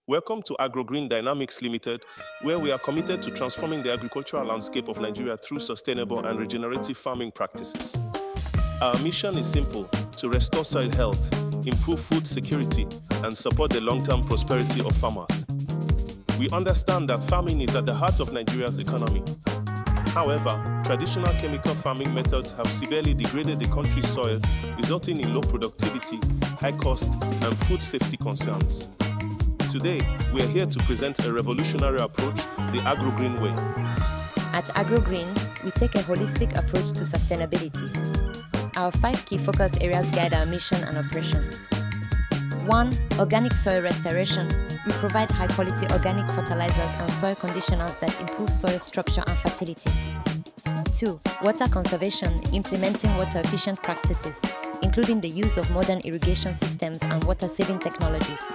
Welcome to AgroGreen Dynamics Limited, where we are committed to transforming the agricultural landscape of Nigeria through sustainable and regenerative farming practices. Our mission is simple: to restore soil health, improve food security, and support the long-term prosperity of farmers. We understand that farming is at the heart of Nigeria's economy. However, traditional chemical farming methods have severely degraded the country's soil, resulting in low productivity, high cost, and food safety concerns. Today, we are here to present a revolutionary approach, the AgroGreen way. At AgroGreen, we take a holistic approach to sustainability. Our 5 key focus areas guide our mission and operations. 1. Organic soil restoration. We provide high-quality organic fertilizers and soil conditioners that improve soil structure and fertility. 2. Water conservation, implementing water-efficient practices, including the use of modern irrigation systems and water-saving technologies.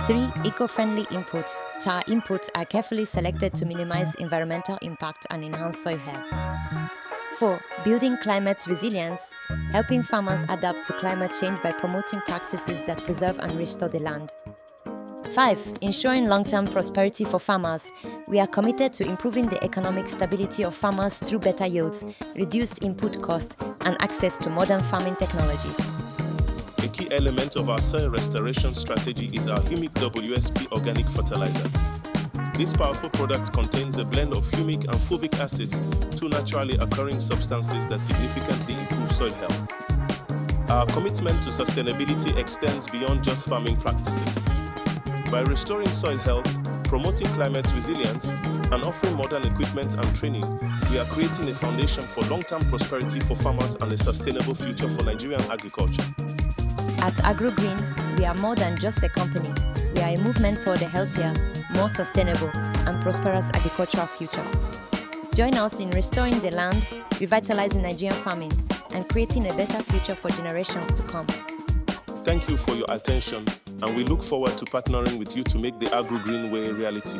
3. Eco-friendly inputs. Our inputs are carefully selected to minimize environmental impact and enhance soil health. 4. Building climate resilience, helping farmers adapt to climate change by promoting practices that preserve and restore the land. 5. Ensuring long-term prosperity for farmers. We are committed to improving the economic stability of farmers through better yields, reduced input costs, and access to modern farming technologies. A key element of our soil restoration strategy is our Humi WSP Organic Fertilizer. This powerful product contains a blend of humic and fulvic acids, 2 naturally occurring substances that significantly improve soil health. Our commitment to sustainability extends beyond just farming practices. By restoring soil health, promoting climate resilience, and offering modern equipment and training, we are creating a foundation for long-term prosperity for farmers and a sustainable future for Nigerian agriculture. At AgroGreen, we are more than just a company. We are a movement toward a healthier, more sustainable, and prosperous agricultural future. Join us in restoring the land, revitalizing Nigerian farming, and creating a better future for generations to come. Thank you for your attention, and we look forward to partnering with you to make the AgroGreen way a reality.